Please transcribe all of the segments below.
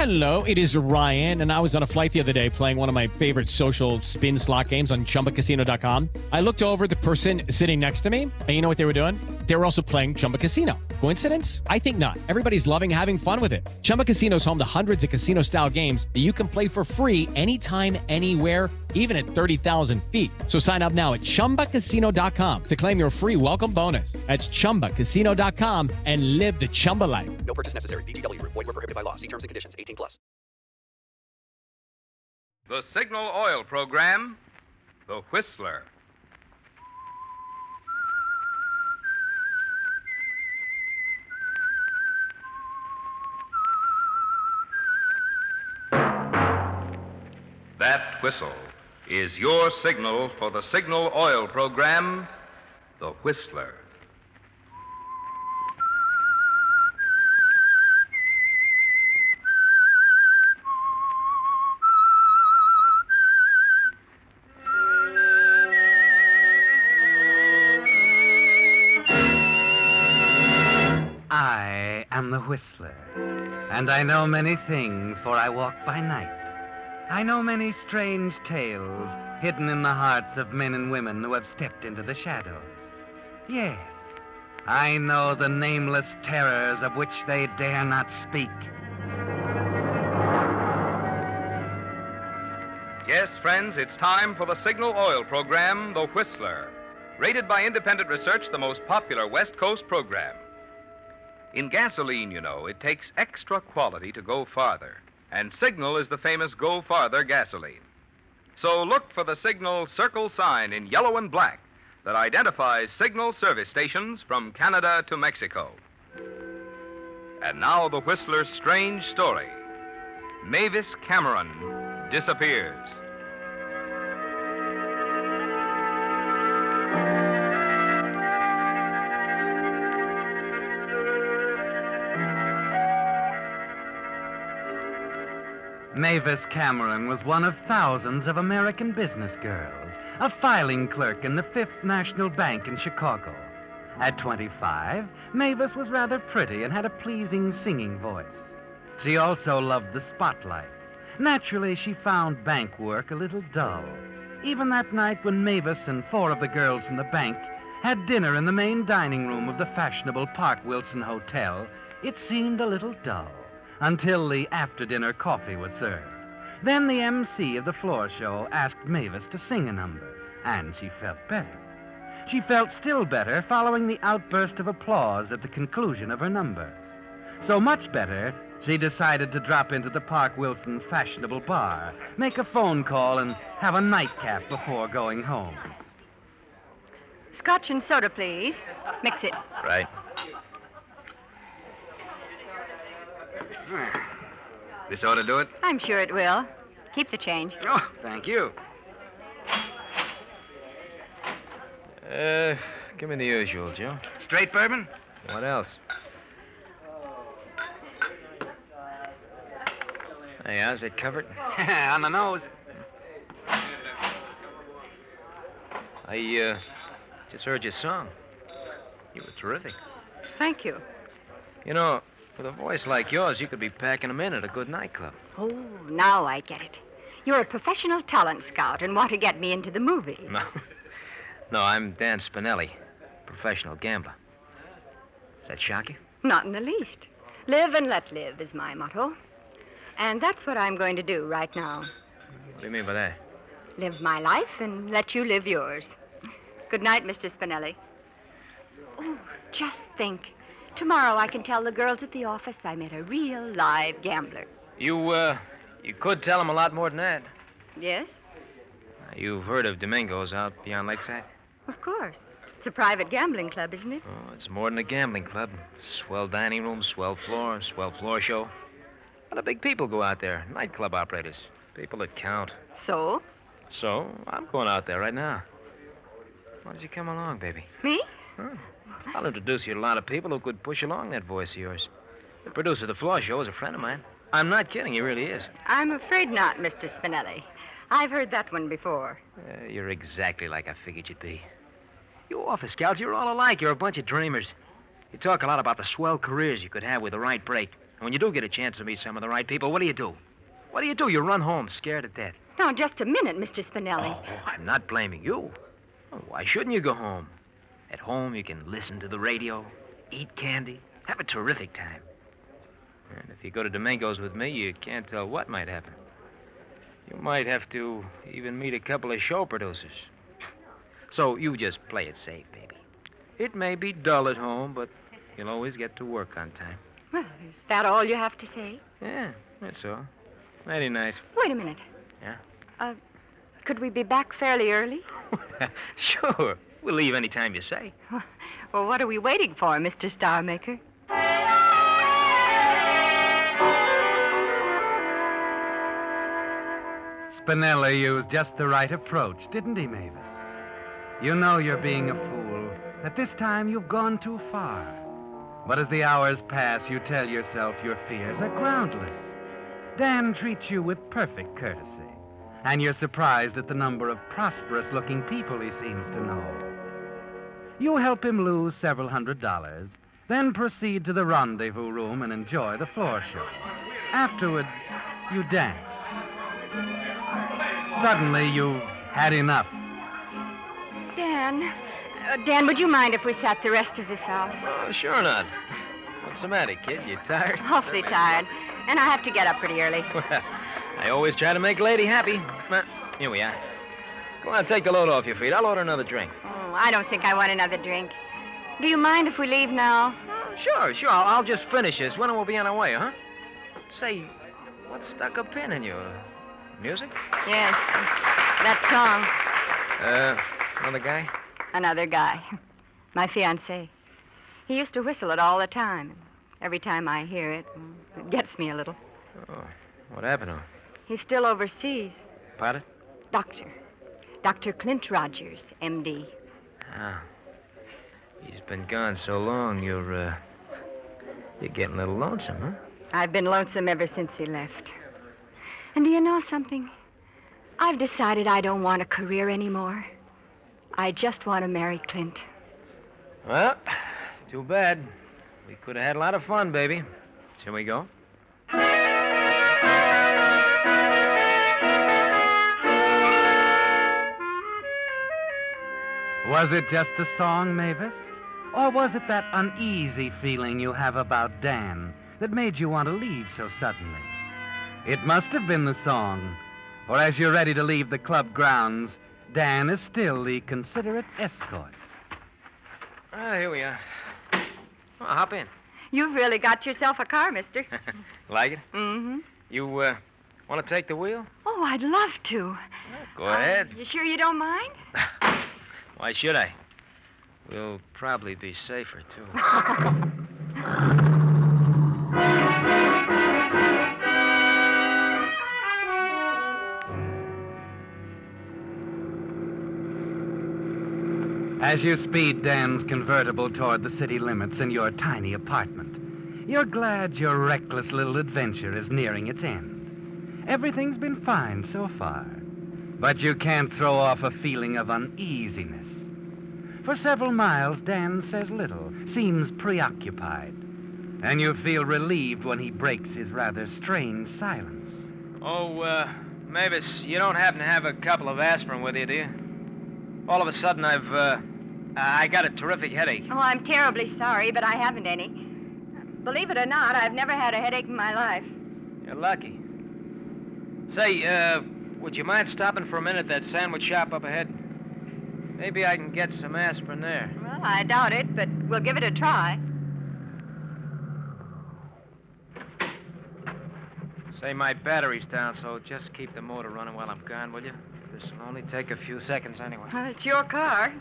Hello, it is Ryan, and I was on a flight the other day playing one of my favorite social spin slot games on ChumbaCasino.com. I looked over at the person sitting next to me, and you know what they were doing? They were also playing Chumba Casino. Coincidence? I think not. Everybody's loving having fun with it. Chumba Casino is home to hundreds of casino-style games that you can play for free anytime, anywhere, even at 30,000 feet. So sign up now at ChumbaCasino.com to claim your free welcome bonus. That's ChumbaCasino.com and live the Chumba life. No purchase necessary. VGW. Void where prohibited by law. See terms and conditions. 18 plus. The Signal Oil Program, The Whistler. That whistle is your signal for the Signal Oil Program, The Whistler. I am the Whistler, and I know many things, for I walk by night. I know many strange tales hidden in the hearts of men and women who have stepped into the shadows. Yes, I know the nameless terrors of which they dare not speak. Yes, friends, it's time for the Signal Oil Program, The Whistler. Rated by independent research, the most popular West Coast program. In gasoline, you know, it takes extra quality to go farther. And Signal is the famous Go Farther gasoline. So look for the Signal circle sign in yellow and black that identifies Signal service stations from Canada to Mexico. And now the Whistler's strange story. Mavis Cameron disappears. Mavis Cameron was one of thousands of American business girls, a filing clerk in the Fifth National Bank in Chicago. At 25, Mavis was rather pretty and had a pleasing singing voice. She also loved the spotlight. Naturally, she found bank work a little dull. Even that night when Mavis and 4 of the girls from the bank had dinner in the main dining room of the fashionable Park Wilson Hotel, it seemed a little dull. Until the after-dinner coffee was served. Then the MC of the floor show asked Mavis to sing a number, and she felt better. She felt still better following the outburst of applause at the conclusion of her number. So much better, she decided to drop into the Park Wilson's fashionable bar, make a phone call, and have a nightcap before going home. Scotch and soda, please. Mix it. Right. This ought to do it? I'm sure it will. Keep the change. Oh, thank you. Give me the usual, Joe. Straight bourbon? What else? Hey, how's it covered? On the nose. I just heard your song. You were terrific. Thank you. You know, with a voice like yours, you could be packing them in at a good nightclub. Oh, now I get it. You're a professional talent scout and want to get me into the movie. No. No, I'm Dan Spinelli, professional gambler. Does that shock you? Not in the least. Live and let live is my motto. And that's what I'm going to do right now. What do you mean by that? Live my life and let you live yours. Good night, Mr. Spinelli. Oh, just think. Tomorrow I can tell the girls at the office I met a real live gambler. You could tell them a lot more than that. Yes? You've heard of Domingo's out beyond Lakeside? Of course. It's a private gambling club, isn't it? Oh, it's more than a gambling club. Swell dining room, swell floor show. A lot of big people go out there. Nightclub operators. People that count. So? So, I'm going out there right now. Why don't you come along, baby? Me? Huh. I'll introduce you to a lot of people who could push along that voice of yours. The producer of the floor show is a friend of mine. I'm not kidding. He really is. I'm afraid not, Mr. Spinelli. I've heard that one before. You're exactly like I figured you'd be. You office scouts, you're all alike. You're a bunch of dreamers. You talk a lot about the swell careers you could have with the right break. And when you do get a chance to meet some of the right people, what do you do? What do you do? You run home scared to death. Now, just a minute, Mr. Spinelli. Oh, I'm not blaming you. Oh, why shouldn't you go home? At home, you can listen to the radio, eat candy, have a terrific time. And if you go to Domingo's with me, you can't tell what might happen. You might have to even meet a couple of show producers. So you just play it safe, baby. It may be dull at home, but you'll always get to work on time. Well, is that all you have to say? Yeah, that's all. Mighty nice. Wait a minute. Yeah? Could we be back fairly early? Sure. We'll leave any time you say. Well, what are we waiting for, Mr. Starmaker? Spinelli used just the right approach, didn't he, Mavis? You know you're being a fool. At this time, you've gone too far. But as the hours pass, you tell yourself your fears are groundless. Dan treats you with perfect courtesy. And you're surprised at the number of prosperous-looking people he seems to know. You help him lose several $100s, then proceed to the rendezvous room and enjoy the floor show. Afterwards, you dance. Suddenly, you've had enough. Dan, would you mind if we sat the rest of this out? Oh, sure not. What's the matter, kid? You tired? Awfully tired. And I have to get up pretty early. Well, I always try to make Lady happy. Well, here we are. Go on, take the load off your feet. I'll order another drink. Oh, I don't think I want another drink. Do you mind if we leave now? Oh, sure. I'll just finish this. When we'll be on our way, huh? Say, what stuck a pin in you? Music? Yes. That song. Another guy? Another guy. My fiancé. He used to whistle it all the time. Every time I hear it, it gets me a little. Oh, what happened to him? He's still overseas. Pardon? Dr. Clint Rogers, M.D. Oh. He's been gone so long, you're getting a little lonesome, huh? I've been lonesome ever since he left. And do you know something? I've decided I don't want a career anymore. I just want to marry Clint. Well, too bad. We could have had a lot of fun, baby. Shall we go? Was it just the song, Mavis? Or was it that uneasy feeling you have about Dan that made you want to leave so suddenly? It must have been the song. For as you're ready to leave the club grounds, Dan is still the considerate escort. Here we are. Oh, hop in. You've really got yourself a car, mister. Like it? Mm-hmm. You, want to take the wheel? Oh, I'd love to. Go ahead. You sure you don't mind? Why should I? We'll probably be safer, too. As you speed Dan's convertible toward the city limits in your tiny apartment, you're glad your reckless little adventure is nearing its end. Everything's been fine so far, but you can't throw off a feeling of uneasiness. For several miles, Dan says little, seems preoccupied, and you feel relieved when he breaks his rather strange silence. Oh, Mavis, you don't happen to have a couple of aspirin with you, do you? All of a sudden, I got a terrific headache. Oh, I'm terribly sorry, but I haven't any. Believe it or not, I've never had a headache in my life. You're lucky. Say, would you mind stopping for a minute at that sandwich shop up ahead? Maybe I can get some aspirin there. Well, I doubt it, but we'll give it a try. Say, my battery's down, so just keep the motor running while I'm gone, will you? This will only take a few seconds anyway. Well, it's your car.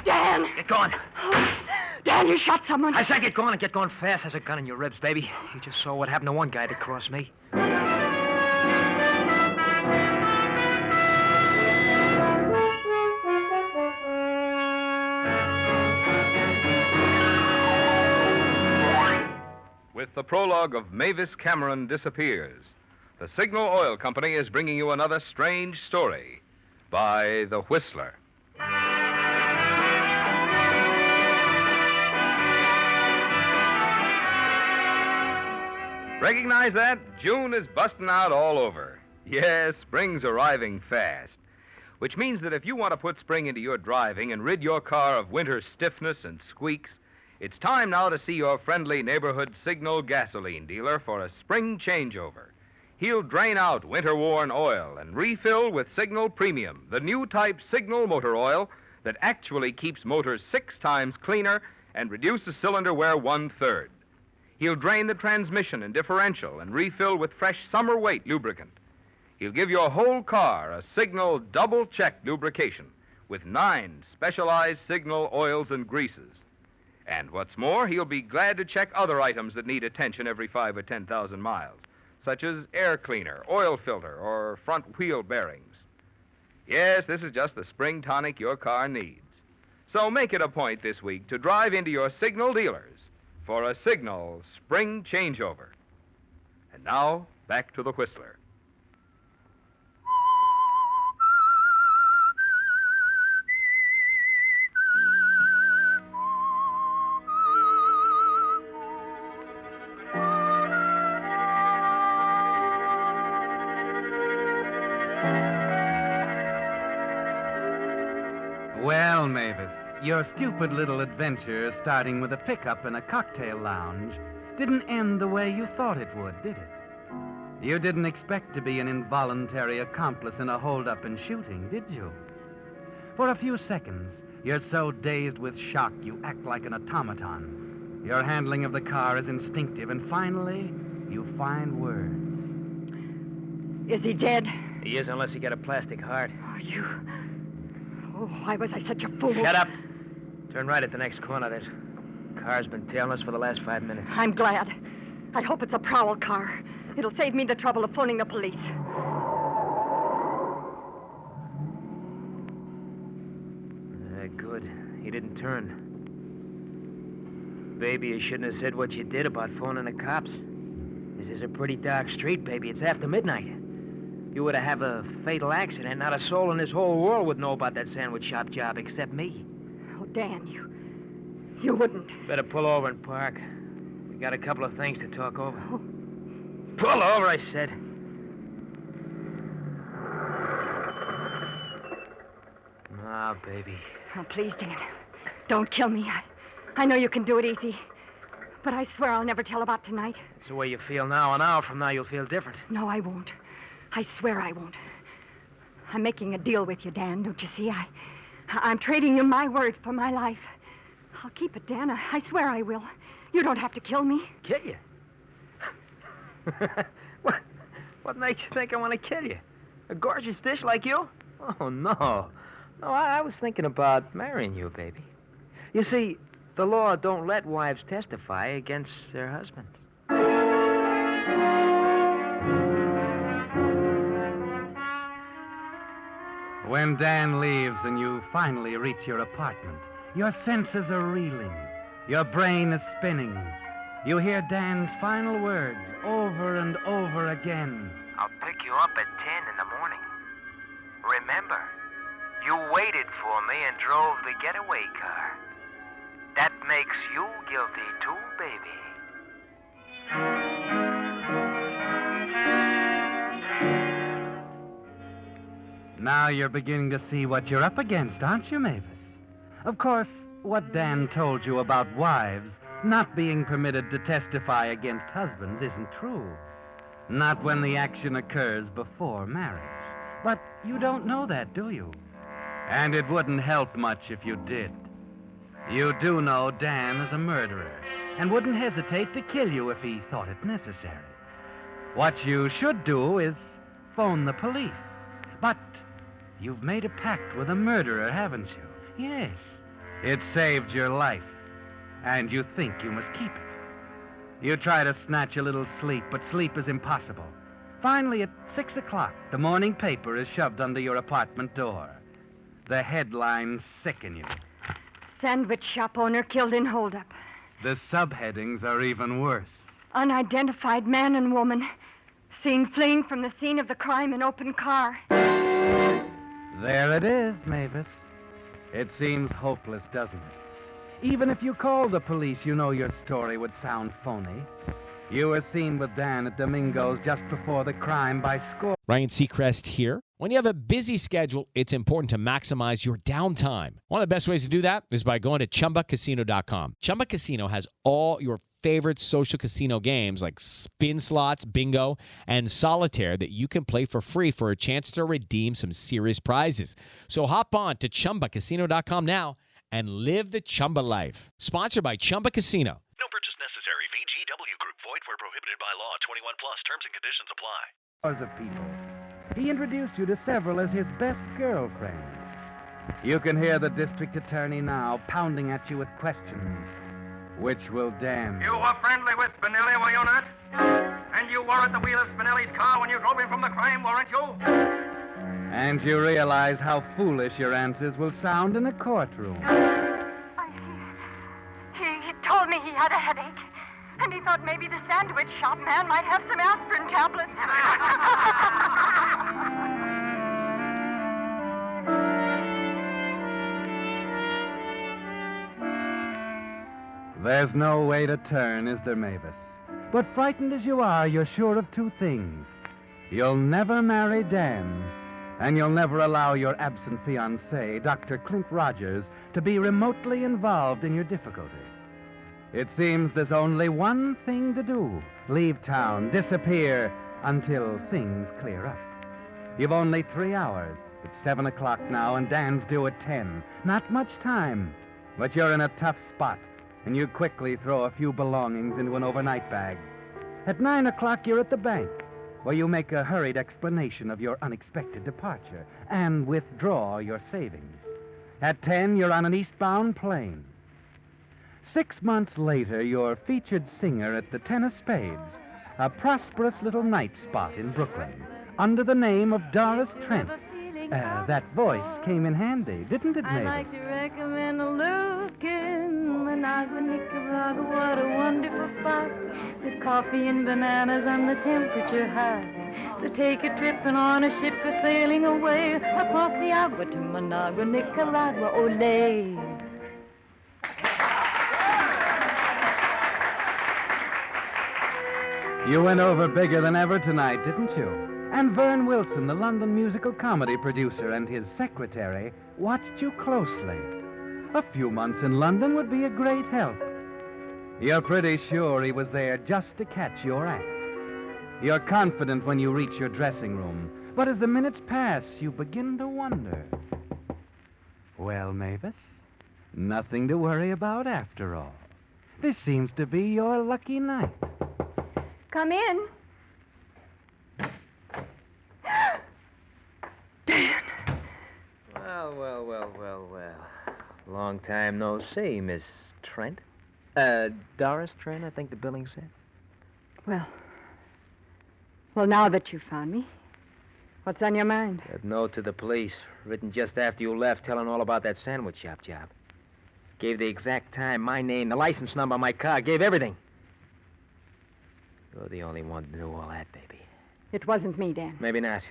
Dan! Get going. Dan, you shot someone. I said get going and get going fast. Has a gun in your ribs, baby. You just saw what happened to one guy that crossed me. With with the prologue of Mavis Cameron Disappears, the Signal Oil Company is bringing you another strange story by The Whistler. Recognize that? June is busting out all over. Yes, spring's arriving fast. Which means that if you want to put spring into your driving and rid your car of winter stiffness and squeaks, it's time now to see your friendly neighborhood Signal gasoline dealer for a spring changeover. He'll drain out winter-worn oil and refill with Signal Premium, the new type Signal motor oil that actually keeps motors 6 times cleaner and reduces cylinder wear 1/3. He'll drain the transmission and differential and refill with fresh summer weight lubricant. He'll give your whole car a Signal double-check lubrication with 9 specialized Signal oils and greases. And what's more, he'll be glad to check other items that need attention every 5 or 10,000 miles, such as air cleaner, oil filter, or front wheel bearings. Yes, this is just the spring tonic your car needs. So make it a point this week to drive into your Signal dealers for a Signal spring changeover. And now, back to the Whistler. Well, Mavis, your stupid little adventure starting with a pickup in a cocktail lounge didn't end the way you thought it would, did it? You didn't expect to be an involuntary accomplice in a holdup and shooting, did you? For a few seconds, you're so dazed with shock you act like an automaton. Your handling of the car is instinctive, and finally, you find words. Is he dead? He is unless he got a plastic heart. Oh, you... Oh, why was I such a fool? Shut up. Turn right at the next corner. That car's been tailing us for the last 5 minutes. I'm glad. I hope it's a prowl car. It'll save me the trouble of phoning the police. Good. He didn't turn. Baby, you shouldn't have said what you did about phoning the cops. This is a pretty dark street, baby. It's after midnight. You were to have a fatal accident. Not a soul in this whole world would know about that sandwich shop job except me. Oh, Dan, you wouldn't. Better pull over and park. We got a couple of things to talk over. Oh. Pull over, I said. Ah, baby. Oh, please, Dan. Don't kill me. I know you can do it easy. But I swear I'll never tell about tonight. It's the way you feel now. An hour from now, you'll feel different. No, I won't. I swear I won't. I'm making a deal with you, Dan, don't you see? I'm trading you my word for my life. I'll keep it, Dan. I swear I will. You don't have to kill me. Kill you? What makes you think I want to kill you? A gorgeous dish like you? Oh, no. No, I was thinking about marrying you, baby. You see, the law don't let wives testify against their husbands. When Dan leaves and you finally reach your apartment, your senses are reeling. Your brain is spinning. You hear Dan's final words over and over again. I'll pick you up at 10 in the morning. Remember, you waited for me and drove the getaway car. That makes you guilty too, baby. Now you're beginning to see what you're up against, aren't you, Mavis? Of course, what Dan told you about wives not being permitted to testify against husbands isn't true. Not when the action occurs before marriage. But you don't know that, do you? And it wouldn't help much if you did. You do know Dan is a murderer and wouldn't hesitate to kill you if he thought it necessary. What you should do is phone the police. But you've made a pact with a murderer, haven't you? Yes. It saved your life, and you think you must keep it. You try to snatch a little sleep, but sleep is impossible. Finally, at 6 o'clock, the morning paper is shoved under your apartment door. The headlines sicken you. Sandwich shop owner killed in holdup. The subheadings are even worse. unidentified man and woman seen fleeing from the scene of the crime in open car. There it is, Mavis. It seems hopeless, doesn't it? Even if you called the police, you know your story would sound phony. You were seen with Dan at Domingo's just before the crime by Score. Ryan Seacrest here. When you have a busy schedule, it's important to maximize your downtime. One of the best ways to do that is by going to ChumbaCasino.com. Chumba Casino has all your favorite social casino games like spin slots, bingo, and solitaire that you can play for free for a chance to redeem some serious prizes. So hop on to ChumbaCasino.com now and live the Chumba life. Sponsored by Chumba Casino. No purchase necessary. VGW Group. Void where prohibited by law. 21 plus. Terms and conditions apply. Of people. He introduced you to several as his best girlfriend. You can hear the district attorney now pounding at you with questions. Which will damn you. You were friendly with Spinelli, were you not? And you were at the wheel of Spinelli's car when you drove him from the crime, weren't you? And you realize how foolish your answers will sound in a courtroom. He told me he had a headache. And he thought maybe the sandwich shop man might have some aspirin tablets. There's no way to turn, is there, Mavis? But frightened as you are, you're sure of two things. You'll never marry Dan, and you'll never allow your absent fiancé, Dr. Clint Rogers, to be remotely involved in your difficulty. It seems there's only one thing to do. Leave town, disappear, until things clear up. You've only 3 hours. It's 7 o'clock now, and Dan's due at 10. Not much time, but you're in a tough spot, and you quickly throw a few belongings into an overnight bag. At 9 o'clock, you're at the bank, where you make a hurried explanation of your unexpected departure and withdraw your savings. At 10, you're on an eastbound plane. 6 months later, you're featured singer at the Ten of Spades, a prosperous little night spot in Brooklyn, under the name of Doris Trent. That voice came in handy, didn't it, Mavis? I'd like to recommend a look in Managua, Nicaragua. What a wonderful spot. There's coffee and bananas and the temperature high. So take a trip and on a ship for sailing away across the agua to Managua, Nicaragua. Ole. You went over bigger than ever tonight, didn't you? And Vern Wilson, the London musical comedy producer, and his secretary watched you closely. A few months in London would be a great help. You're pretty sure he was there just to catch your act. You're confident when you reach your dressing room, but as the minutes pass, you begin to wonder. Well, Mavis, nothing to worry about after all. This seems to be your lucky night. Come in. Dan. Well. Long time no see, Miss Trent. Doris Trent, I think the billing said. Well, now that you've found me, what's on your mind? That note to the police, written just after you left, telling all about that sandwich shop job. Gave the exact time, my name, the license number on my car, gave everything. You're the only one who knew all that, baby. It wasn't me, Dan. Maybe not.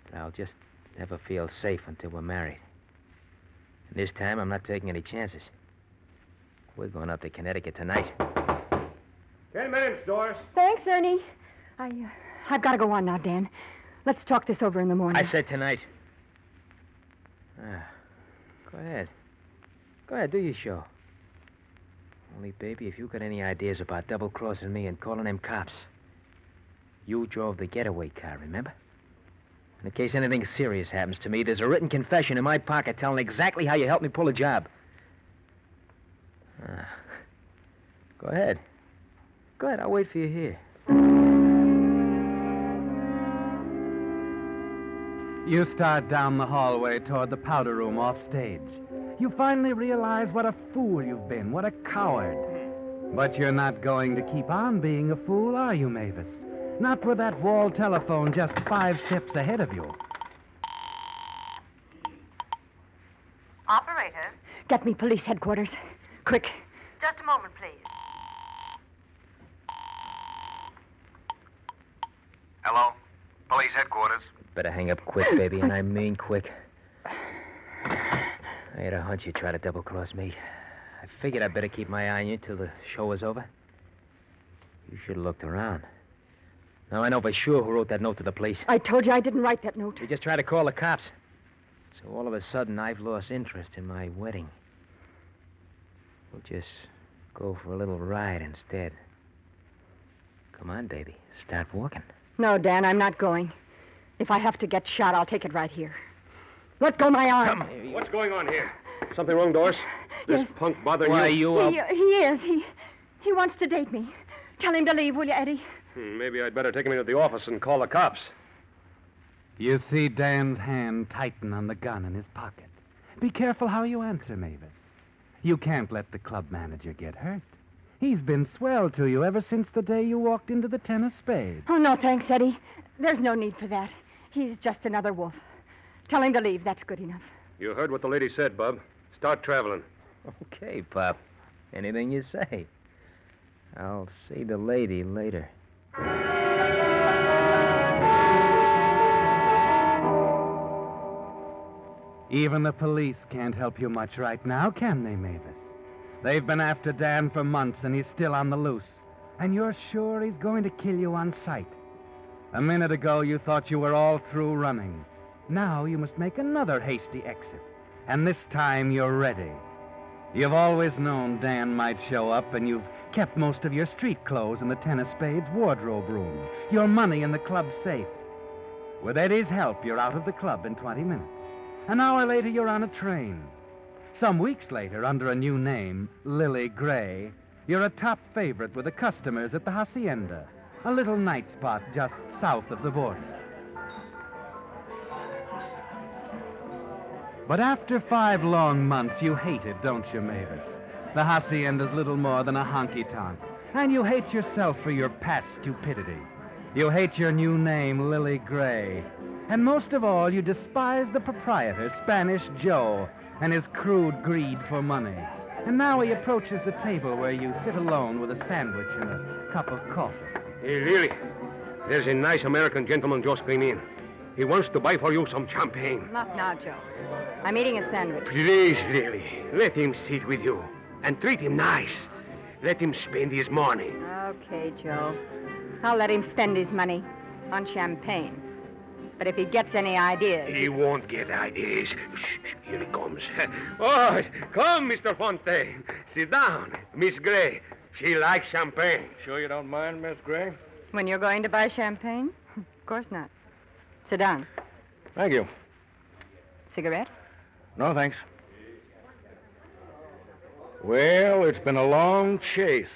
But I'll just never feel safe until we're married. And this time, I'm not taking any chances. We're going up to Connecticut tonight. 10 minutes, Doris. Thanks, Ernie. I've got to go on now, Dan. Let's talk this over in the morning. I said tonight. Go ahead. Go ahead, do your show. Only, baby, if you got any ideas about double-crossing me and calling them cops, you drove the getaway car, remember? And in case anything serious happens to me, there's a written confession in my pocket telling exactly how you helped me pull a job. Go ahead. Go ahead, I'll wait for you here. You start down the hallway toward the powder room off stage. You finally realize what a fool you've been, what a coward. But you're not going to keep on being a fool, are you, Mavis? Not with that wall telephone just 5 steps ahead of you. Operator, Get me police headquarters. Quick. just a moment, please. Hello? Police headquarters. Better hang up quick, baby, and I mean quick. I had a hunch you'd try to double-cross me. I figured I'd better keep my eye on you till the show was over. You should have looked around. Now I know for sure who wrote that note to the police. I told you I didn't write that note. You just tried to call the cops. So all of a sudden, I've lost interest in my wedding. We'll just go for a little ride instead. Come on, baby. Start walking. No, Dan, I'm not going. If I have to get shot, I'll take it right here. Let go my arm. Come here. What's going on here? Something wrong, Doris? This punk bothering Why, you? He is. He wants to date me. Tell him to leave, will you, Eddie? Maybe I'd better take him into the office and call the cops. You see Dan's hand tighten on the gun in his pocket. Be careful how you answer, Mavis. You can't let the club manager get hurt. He's been swell to you ever since the day you walked into the 10 of spades. Oh, no, thanks, Eddie. There's no need for that. He's just another wolf. Tell him to leave. That's good enough. You heard what the lady said, Bub. Start traveling. Okay, Pop. Anything you say. I'll see the lady later. Even the police can't help you much right now, can they, Mavis? They've been after Dan for months, and he's still on the loose. And you're sure he's going to kill you on sight. A minute ago, you thought you were all through running. Now you must make another hasty exit. And this time you're ready. You've always known Dan might show up, and you've kept most of your street clothes in the 10 of spades wardrobe room, your money in the club safe. With Eddie's help, you're out of the club in 20 minutes. An hour later, you're on a train. Some weeks later, under a new name, Lily Gray, you're a top favorite with the customers at the Hacienda, a little night spot just south of the border. But after 5 long months, you hate it, don't you, Mavis? The Hacienda's little more than a honky-tonk. And you hate yourself for your past stupidity. You hate your new name, Lily Gray. And most of all, you despise the proprietor, Spanish Joe, and his crude greed for money. And now he approaches the table where you sit alone with a sandwich and a cup of coffee. Hey, Lily, there's a nice American gentleman just came in. He wants to buy for you some champagne. Not now, Joe. I'm eating a sandwich. Please, Lily, let him sit with you. And treat him nice. Let him spend his money. Okay, Joe. I'll let him spend his money on champagne. But if he gets any ideas... He won't get ideas. Shh, here he comes. Oh, come, Mr. Fontaine. Sit down. Miss Gray, she likes champagne. Sure you don't mind, Miss Gray? When you're going to buy champagne? Of course not. Sit down. Thank you. Cigarette? No, thanks. Well, it's been a long chase,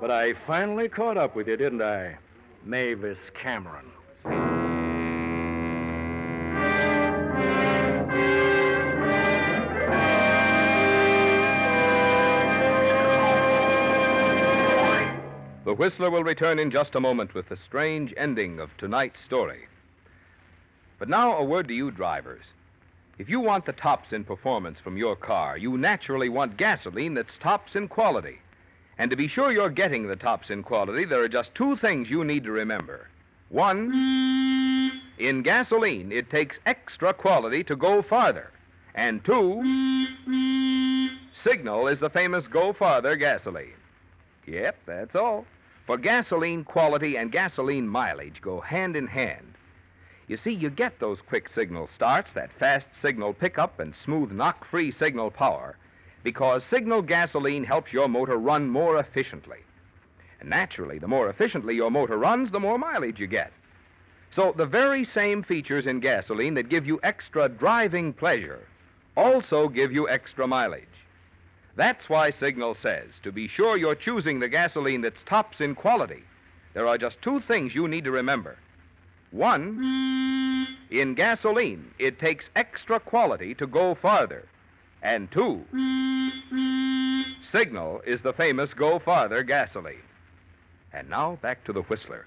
but I finally caught up with you, didn't I, Mavis Cameron? The Whistler will return in just a moment with the strange ending of tonight's story. But now a word to you drivers. If you want the tops in performance from your car, you naturally want gasoline that's tops in quality. And to be sure you're getting the tops in quality, there are just 2 things you need to remember. 1, in gasoline, it takes extra quality to go farther. And 2, Signal is the famous Go Farther gasoline. Yep, that's all. For gasoline quality and gasoline mileage go hand in hand. You see, you get those quick signal starts, that fast signal pickup, and smooth knock-free signal power because Signal gasoline helps your motor run more efficiently. And naturally, the more efficiently your motor runs, the more mileage you get. So the very same features in gasoline that give you extra driving pleasure also give you extra mileage. That's why Signal says, to be sure you're choosing the gasoline that's tops in quality, there are just 2 things you need to remember. 1, in gasoline, it takes extra quality to go farther. And 2, Signal is the famous Go Farther gasoline. And now, back to the Whistler.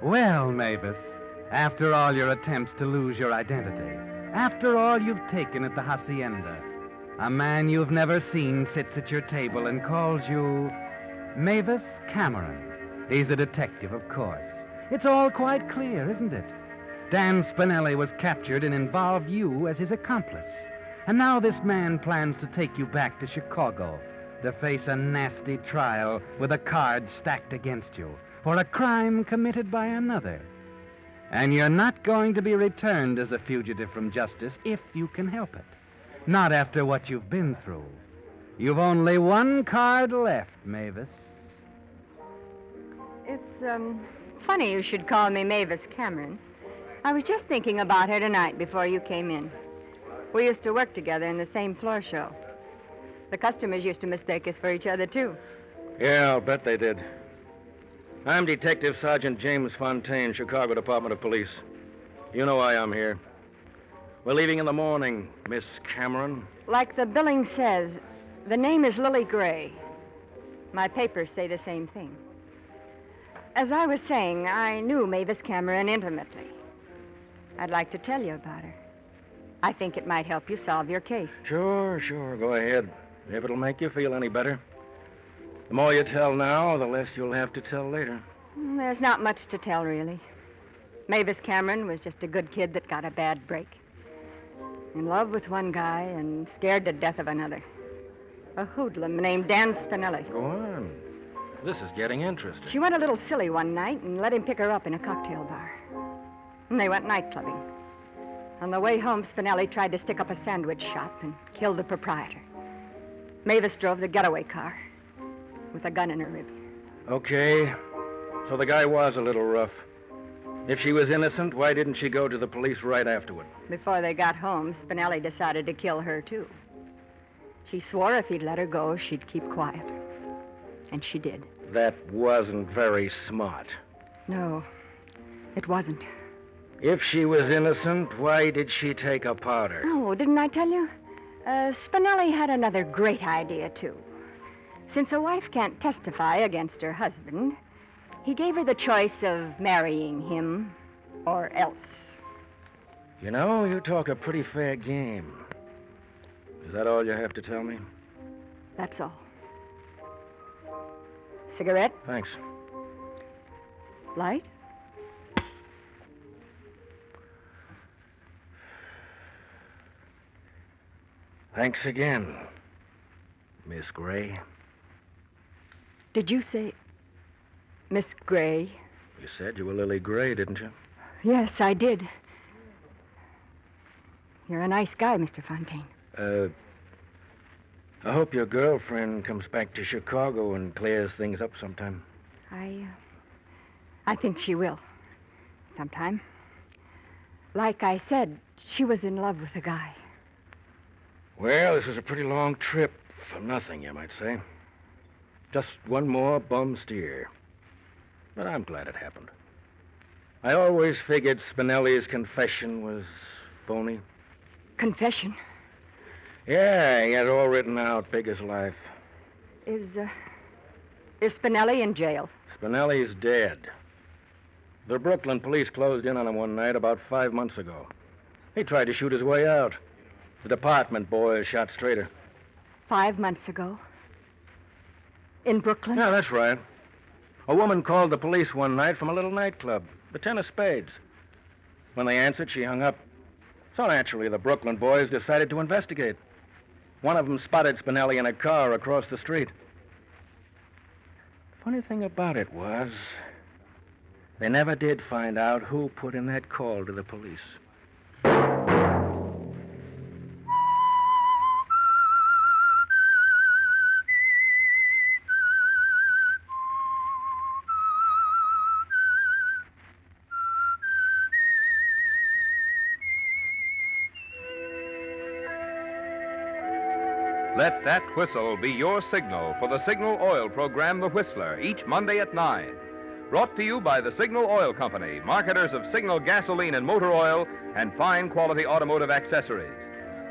Well, Mavis, after all your attempts to lose your identity, after all you've taken at the Hacienda, A man you've never seen sits at your table and calls you Mavis Cameron. He's a detective, of course. It's all quite clear, isn't it? Dan Spinelli was captured and involved you as his accomplice. And now this man plans to take you back to Chicago to face a nasty trial with the cards stacked against you for a crime committed by another. And you're not going to be returned as a fugitive from justice if you can help it. Not after what you've been through. You've only one card left, Mavis. It's, funny you should call me Mavis Cameron. I was just thinking about her tonight before you came in. We used to work together in the same floor show. The customers used to mistake us for each other, too. Yeah, I'll bet they did. I'm Detective Sergeant James Fontaine, Chicago Department of Police. You know why I'm here. We're leaving in the morning, Miss Cameron. Like the billing says, the name is Lily Gray. My papers say the same thing. As I was saying, I knew Mavis Cameron intimately. I'd like to tell you about her. I think it might help you solve your case. Sure. Go ahead. If it'll make you feel any better. The more you tell now, the less you'll have to tell later. There's not much to tell, really. Mavis Cameron was just a good kid that got a bad break. In love with one guy and scared to death of another. A hoodlum named Dan Spinelli. Go on. This is getting interesting. She went a little silly one night and let him pick her up in a cocktail bar. And they went night clubbing. On the way home, Spinelli tried to stick up a sandwich shop and kill the proprietor. Mavis drove the getaway car with a gun in her ribs. Okay. So the guy was a little rough. If she was innocent, why didn't she go to the police right afterward? Before they got home, Spinelli decided to kill her, too. She swore if he'd let her go, she'd keep quiet. And she did. That wasn't very smart. No, it wasn't. If she was innocent, why did she take a powder? Oh, didn't I tell you? Spinelli had another great idea, too. Since a wife can't testify against her husband, he gave her the choice of marrying him or else. You know, you talk a pretty fair game. Is that all you have to tell me? That's all. Cigarette? Thanks. Light? Thanks again, Miss Gray. Did you say Miss Gray? You said you were Lily Gray, didn't you? Yes, I did. You're a nice guy, Mr. Fontaine. I hope your girlfriend comes back to Chicago and clears things up sometime. I think she will. Sometime. Like I said, she was in love with a guy. Well, this was a pretty long trip for nothing, you might say. Just one more bum steer. But I'm glad it happened. I always figured Spinelli's confession was phony. Confession? Yeah, he had it all written out, big as life. Is Spinelli in jail? Spinelli's dead. The Brooklyn police closed in on him one night about 5 months ago. He tried to shoot his way out. The department boys shot straighter. 5 months ago? In Brooklyn? Yeah, that's right. A woman called the police one night from a little nightclub, the Ten of Spades. When they answered, she hung up. So naturally, the Brooklyn boys decided to investigate. One of them spotted Spinelli in a car across the street. The funny thing about it was, they never did find out who put in that call to the police. Let that whistle be your signal for the Signal Oil program, The Whistler, each Monday at 9. Brought to you by the Signal Oil Company, marketers of Signal gasoline and motor oil and fine quality automotive accessories.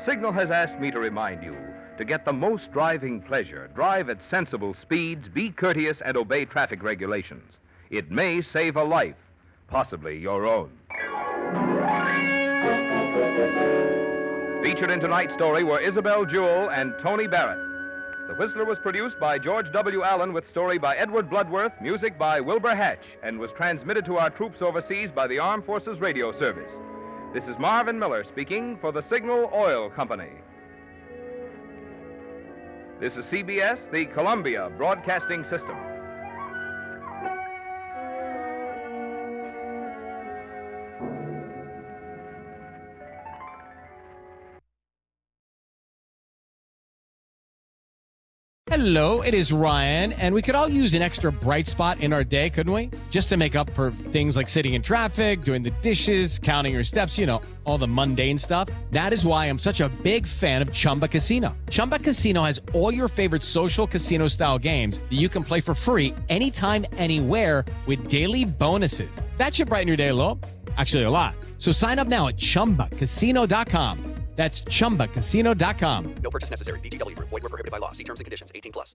Signal has asked me to remind you to get the most driving pleasure. Drive at sensible speeds, be courteous, and obey traffic regulations. It may save a life, possibly your own. Featured in tonight's story were Isabel Jewell and Tony Barrett. The Whistler was produced by George W. Allen with story by Edward Bloodworth, music by Wilbur Hatch, and was transmitted to our troops overseas by the Armed Forces Radio Service. This is Marvin Miller speaking for the Signal Oil Company. This is CBS, the Columbia Broadcasting System. Hello, it is Ryan, and we could all use an extra bright spot in our day, couldn't we? Just to make up for things like sitting in traffic, doing the dishes, counting your steps, all the mundane stuff. That is why I'm such a big fan of Chumba Casino. Chumba Casino has all your favorite social casino-style games that you can play for free anytime, anywhere with daily bonuses. That should brighten your day a little. Actually, a lot. So sign up now at ChumbaCasino.com. That's ChumbaCasino.com. No purchase necessary. VGW Group. Void where prohibited by law. See terms and conditions. 18+.